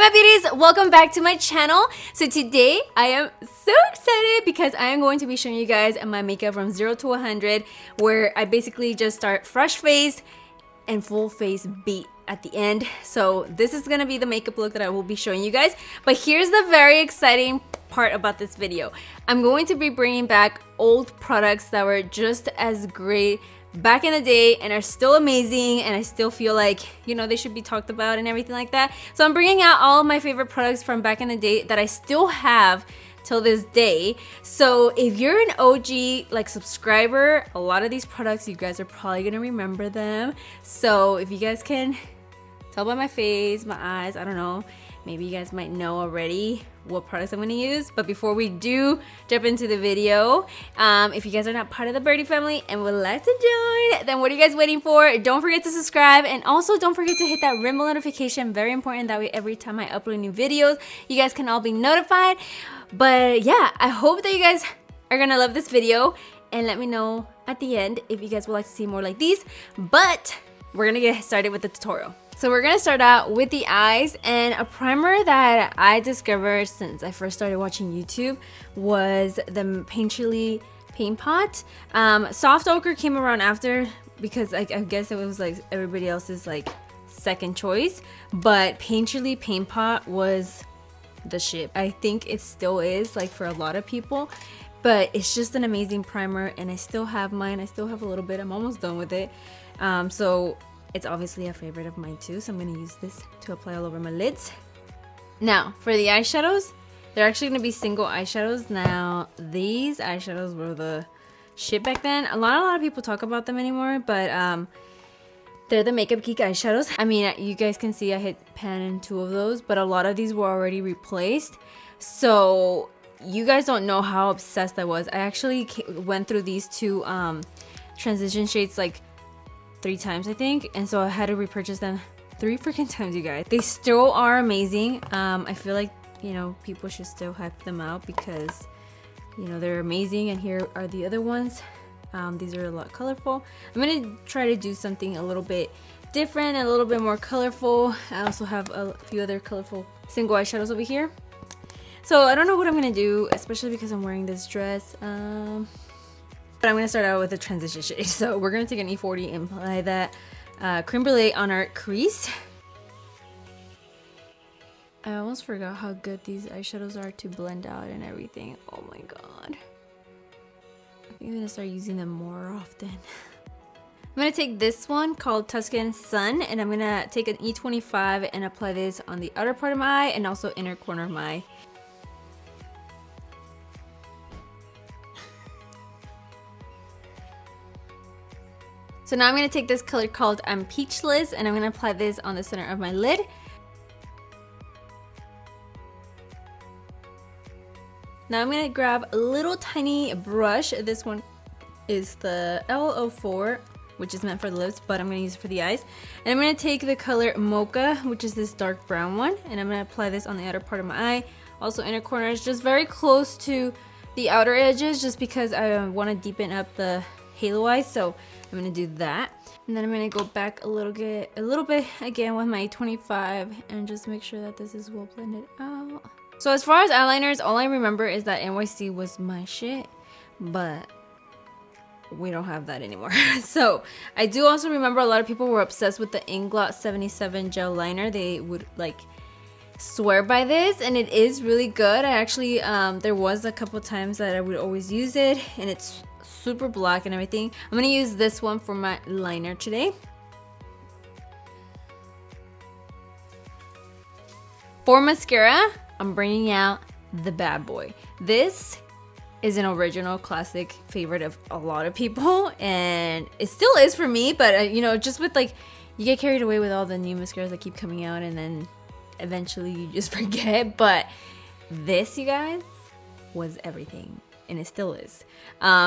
my beauties, welcome back to my channel. So today I am so excited because I am going to be showing you guys my makeup from 0 to 100, where I basically just start fresh face and full face beat at the end. So this is gonna be the makeup look that I will be showing you guys. But here's the very exciting part about this video. I'm going to be bringing back old products that were just as great back in the day and are still amazing, and I still feel like, you know, they should be talked about and everything like that. So I'm bringing out all of my favorite products from back in the day that I still have till this day. So if you're an OG like subscriber, a lot of these products you guys are probably gonna remember them. So if you guys can tell by my face, my eyes, I don't know, maybe you guys might know already what products I'm gonna use. But before we do jump into the video, if you guys are not part of the Birdie family and would like to join, then what are you guys waiting for? Don't forget to subscribe, and also don't forget to hit that ring bell notification. Very important, that way every time I upload new videos, you guys can all be notified. But yeah, I hope that you guys are gonna love this video, and let me know at the end if you guys would like to see more like these. But we're gonna get started with the tutorial. So we're gonna start out with the eyes, and a primer that I discovered since I first started watching YouTube was the Painterly Paint Pot. Soft Ochre came around after because I guess it was like everybody else's like second choice, but Painterly Paint Pot was the shit. I think it still is, like, for a lot of people, but it's just an amazing primer, and I still have mine. I still have a little bit. I'm almost done with it. So it's obviously a favorite of mine too, so I'm gonna use this to apply all over my lids. Now, for the eyeshadows, they're actually gonna be single eyeshadows. Now, these eyeshadows were the shit back then. Not a lot of people talk about them anymore, but they're the Makeup Geek eyeshadows. I mean, you guys can see I hit pan in 2 of those, but a lot of these were already replaced. So you guys don't know how obsessed I was. I actually went through these 2 transition shades like 3 times, I think, and so I had to repurchase them 3 freaking times, you guys. They still are amazing. I feel like, you know, people should still hype them out because, you know, they're amazing. And here are the other ones. These are a lot colorful. I'm gonna try to do something a little bit different, a little bit more colorful. I also have a few other colorful single eyeshadows over here. So I don't know what I'm gonna do, especially because I'm wearing this dress. But I'm going to start out with a transition shade. So we're going to take an E40 and apply that creme brulee on our crease. I almost forgot how good these eyeshadows are to blend out and everything. Oh my god. I think I'm going to start using them more often. I'm going to take this one called Tuscan Sun, and I'm going to take an E25 and apply this on the outer part of my eye and also inner corner of my eye. So now I'm going to take this color called I'm Peachless, and I'm going to apply this on the center of my lid. Now I'm going to grab a little tiny brush. This one is the L04, which is meant for the lips, but I'm going to use it for the eyes. And I'm going to take the color Mocha, which is this dark brown one, and I'm going to apply this on the outer part of my eye. Also inner corners, just very close to the outer edges, just because I want to deepen up the halo eyes. So I'm gonna do that, and then I'm gonna go back a little bit again with my 25 and just make sure that this is well blended out. So as far as eyeliners, all I remember is that NYC was my shit, but we don't have that anymore. So I do also remember a lot of people were obsessed with the Inglot 77 gel liner. They would like swear by this, and it is really good. I actually there was a couple times that I would always use it, and it's super black and everything. I'm gonna use this one for my liner today. For mascara, I'm bringing out the Bad Boy. This is an original classic favorite of a lot of people, and it still is for me, but you know, just with like, you get carried away with all the new mascaras that keep coming out, and then eventually you just forget. But this, you guys, was everything, and it still is.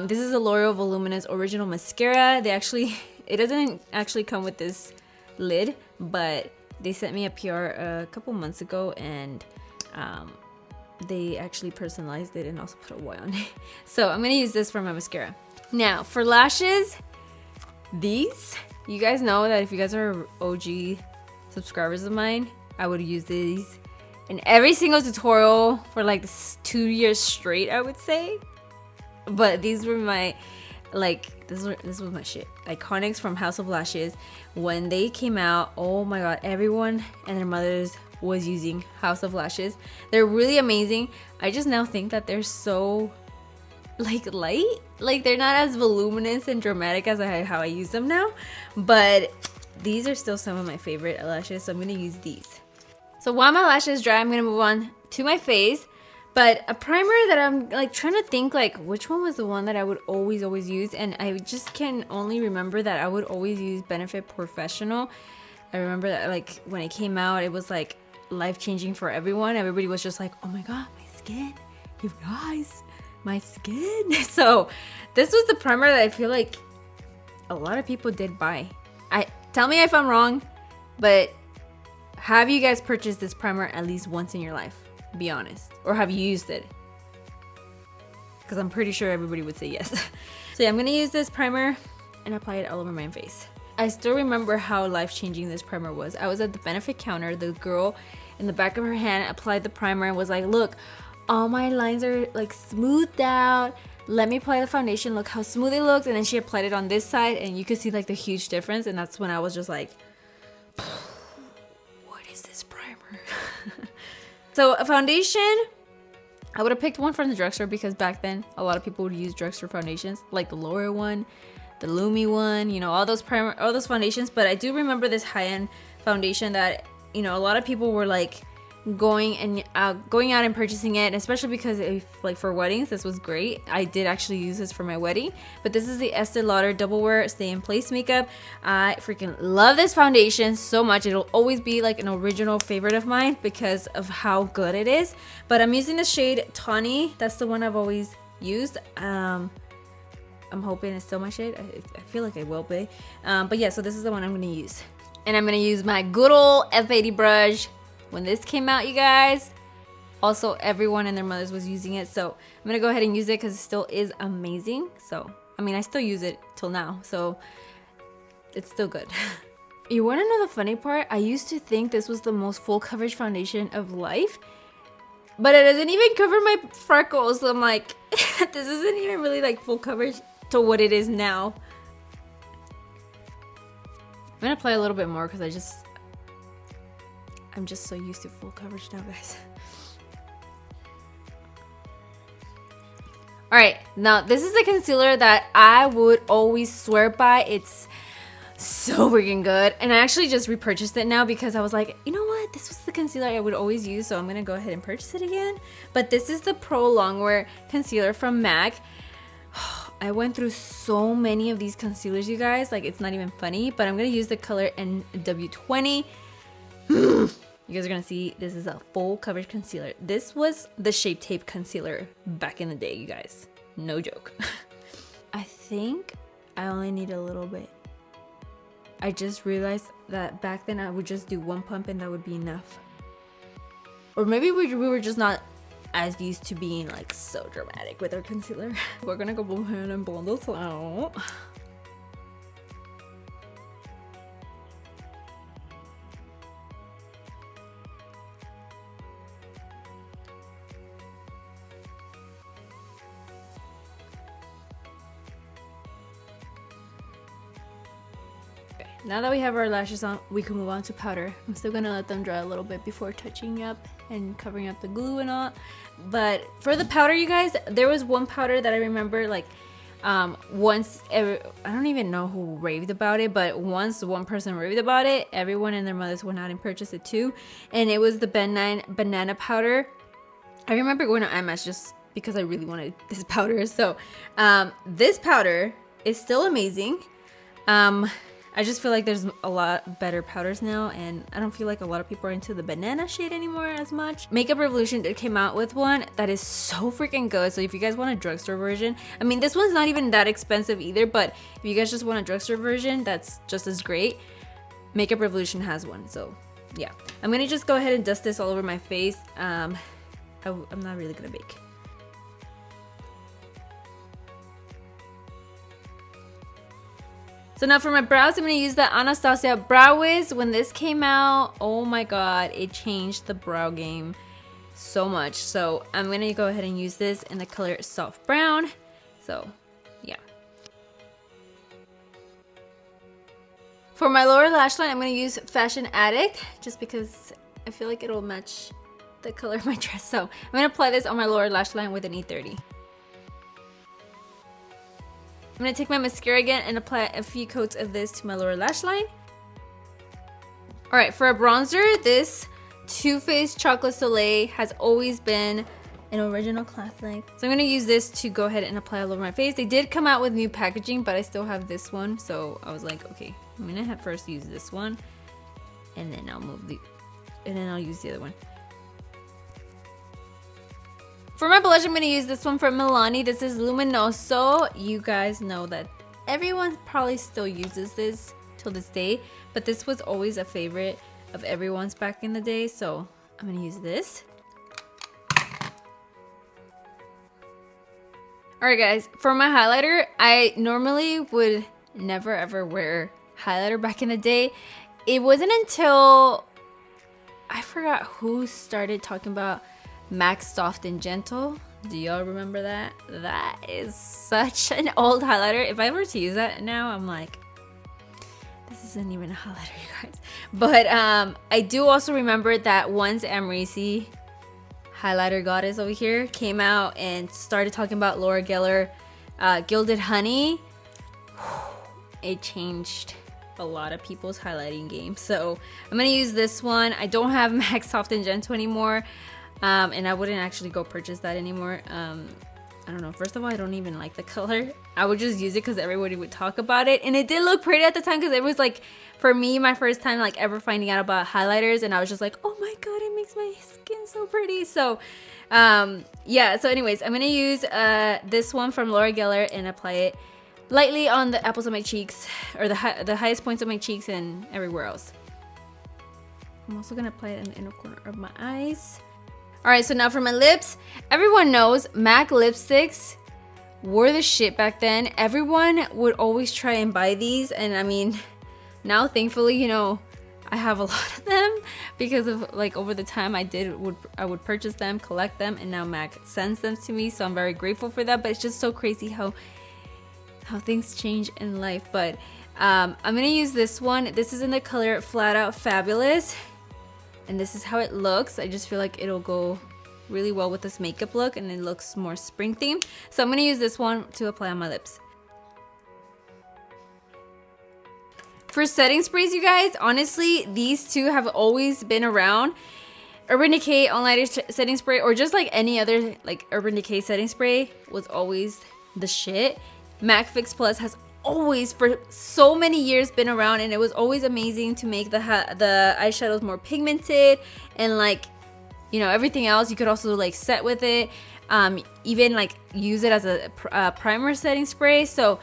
This is a L'Oreal Voluminous Original Mascara. It doesn't actually come with this lid, but they sent me a PR a couple months ago, and they actually personalized it and also put a Y on it. So I'm gonna use this for my mascara. Now for lashes, these, you guys know that if you guys are OG subscribers of mine, I would use these in every single tutorial for like 2 years straight, I would say. But these were my, like, this was my shit. Iconics from House of Lashes. When they came out, oh my god, everyone and their mothers was using House of Lashes. They're really amazing. I just now think that they're so like light, like they're not as voluminous and dramatic as how I use them now, but these are still some of my favorite lashes, so I'm gonna use these. So while my lashes dry, I'm gonna move on to my face. But a primer that I'm like trying to think like which one was the one that I would always use, and I just can only remember that I would always use Benefit Professional. I remember that like when it came out, it was like life-changing for everyone. Everybody was just like, oh my god, my skin, you guys, my skin. So this was the primer that I feel like a lot of people did buy. Tell me if I'm wrong, but have you guys purchased this primer at least once in your life? Be honest. Or have you used it? Because I'm pretty sure everybody would say yes. So yeah, I'm gonna use this primer and apply it all over my face. I still remember how life-changing this primer was. I was at the Benefit counter. The girl in the back of her hand applied the primer and was like, look, all my lines are like smoothed out. Let me apply the foundation. Look how smooth it looks. And then she applied it on this side and you could see like the huge difference. And that's when I was just like, what is this primer? So a foundation, I would have picked one from the drugstore because back then a lot of people would use drugstore foundations, like the Laura one, the Lumi one, you know, all those foundations. But I do remember this high-end foundation that, you know, a lot of people were like going out and purchasing it, especially because like for weddings, this was great. I did actually use this for my wedding. But this is the Estee Lauder Double Wear Stay in Place makeup. I freaking love this foundation so much. It'll always be like an original favorite of mine because of how good it is. But I'm using the shade Tawny. That's the one I've always used. I'm hoping it's still my shade. I feel like it will be. But yeah, so this is the one I'm gonna use. And I'm gonna use my good old F80 brush. When this came out, you guys, also everyone and their mothers was using it, so I'm gonna go ahead and use it because it still is amazing. So I mean, I still use it till now, so it's still good. You want to know the funny part? I used to think this was the most full coverage foundation of life, but it doesn't even cover my freckles. So I'm like, this isn't even really like full coverage to what it is now. I'm gonna apply a little bit more because I'm just so used to full coverage now, guys. Alright, now this is a concealer that I would always swear by. It's so freaking good. And I actually just repurchased it now because I was like, you know what? This was the concealer I would always use, so I'm going to go ahead and purchase it again. But this is the Pro Longwear concealer from MAC. I went through so many of these concealers, you guys. Like, it's not even funny. But I'm going to use the color NW20. You guys are gonna see this is a full coverage concealer. This was the Shape Tape concealer back in the day, you guys. No joke. I think I only need a little bit. I just realized that back then I would just do one pump and that would be enough. Or maybe we were just not as used to being like so dramatic with our concealer. We're gonna go ahead and blend this out. Now that we have our lashes on, we can move on to powder. I'm still gonna let them dry a little bit before touching up and covering up the glue and all. But for the powder, you guys, there was one powder that I remember like once, I don't even know who raved about it, but once one person raved about it, everyone and their mothers went out and purchased it too. And it was the banana powder. I remember going to IMAX just because I really wanted this powder. So this powder is still amazing. I just feel like there's a lot better powders now, and I don't feel like a lot of people are into the banana shade anymore as much. Makeup Revolution did came out with one that is so freaking good. So if you guys want a drugstore version, I mean, this one's not even that expensive either, but if you guys just want a drugstore version that's just as great, Makeup Revolution has one. So yeah, I'm gonna just go ahead and dust this all over my face. I'm not really gonna bake. So now for my brows, I'm going to use the Anastasia Brow Wiz. When this came out, oh my god, it changed the brow game so much. So I'm going to go ahead and use this in the color Soft Brown. So yeah. For my lower lash line, I'm going to use Fashion Addict just because I feel like it'll match the color of my dress. So I'm going to apply this on my lower lash line with an E30. I'm going to take my mascara again and apply a few coats of this to my lower lash line. Alright, for a bronzer, this Too Faced Chocolate Soleil has always been an original classic. So I'm going to use this to go ahead and apply all over my face. They did come out with new packaging, but I still have this one. So I was like, okay, I'm going to have first use this one. And then I'll use the other one. For my blush, I'm going to use this one from Milani. This is Luminoso. You guys know that everyone probably still uses this till this day, but this was always a favorite of everyone's back in the day, so I'm going to use this. Alright guys, for my highlighter, I normally would never ever wear highlighter back in the day. It wasn't until I forgot who started talking about MAC Soft and Gentle. Do y'all remember that? That is such an old highlighter. If I were to use that now, I'm like, this isn't even a highlighter, you guys. But I do also remember that once Amrezy, highlighter goddess over here, came out and started talking about Laura Geller Gilded Honey, it changed a lot of people's highlighting game. So I'm gonna use this one. I don't have MAC Soft and Gentle anymore. And I wouldn't actually go purchase that anymore. I don't know. First of all, I don't even like the color. I would just use it because everybody would talk about it. And it did look pretty at the time because it was like, for me, my first time like ever finding out about highlighters. And I was just like, oh my god, it makes my skin so pretty. So, yeah. So anyways, I'm going to use this one from Laura Geller and apply it lightly on the apples of my cheeks. Or the highest points of my cheeks and everywhere else. I'm also going to apply it in the inner corner of my eyes. Alright, so now for my lips. Everyone knows MAC lipsticks were the shit back then. Everyone would always try and buy these. And I mean, now thankfully, you know, I have a lot of them. Because of like over the time I would purchase them, collect them. And now MAC sends them to me. So I'm very grateful for that. But it's just so crazy how things change in life. But I'm going to use this one. This is in the color Flat Out Fabulous. And this is how it looks. I just feel like it'll go really well with this makeup look and it looks more spring themed. So I'm going to use this one to apply on my lips. For setting sprays, you guys, honestly, these two have always been around. Urban Decay All Nighter setting spray, or just like any other like Urban Decay setting spray, was always the shit. MAC Fix Plus has always for so many years been around, and it was always amazing to make the eyeshadows more pigmented and like, you know, everything else you could also like set with it, even like use it as a primer setting spray. So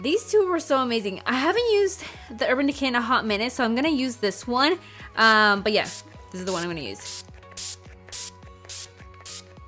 these two were so amazing. I haven't used the Urban Decay in a hot minute, so I'm gonna use this one, but yeah, this is the one I'm gonna use.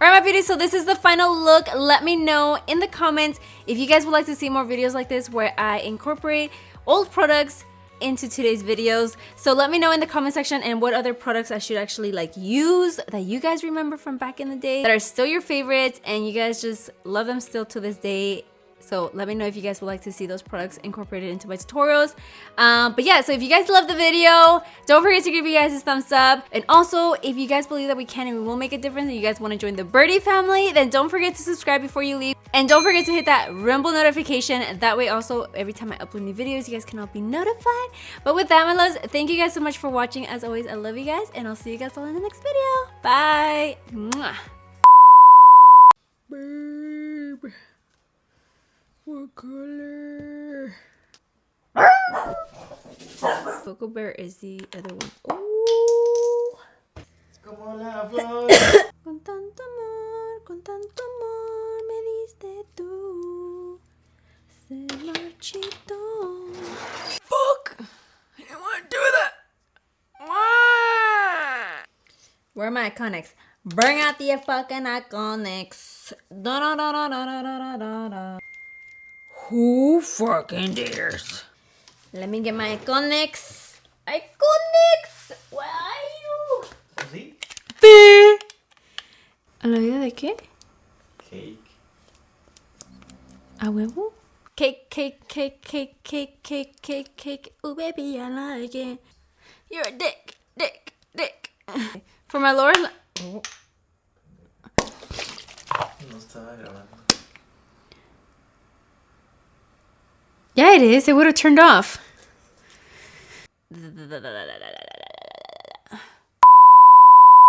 Alright my beauties, so this is the final look. Let me know in the comments if you guys would like to see more videos like this where I incorporate old products into today's videos. So let me know in the comment section and what other products I should actually like use that you guys remember from back in the day that are still your favorites and you guys just love them still to this day. So let me know if you guys would like to see those products incorporated into my tutorials. But yeah, so if you guys love the video, don't forget to give you guys a thumbs up. And also, if you guys believe that we can and we will make a difference and you guys want to join the Birdie family, then don't forget to subscribe before you leave. And don't forget to hit that rumble notification. That way also, every time I upload new videos, you guys can all be notified. But with that, my loves, thank you guys so much for watching. As always, I love you guys. And I'll see you guys all in the next video. Bye. Mwah. Babe. What color? Cocoa Bear is the other one. Ooh. Con tanto amor me diste tú. Se marchito. Fuck! I didn't want to do that. Where are my iconics? Bring out the fucking iconics. Da da da da da da da da da. Who fucking dares? Let me get my iconics. Iconics. Where are you? ¿Sí? ¿A la vida de qué? Cake. ¿A huevo? Cake, cake, cake, cake, cake, cake, cake, cake. Oh, baby, I like it. You're a dick, dick, dick. For my lower... Oh. No estaba grabando. Yeah, it is. It would have turned off.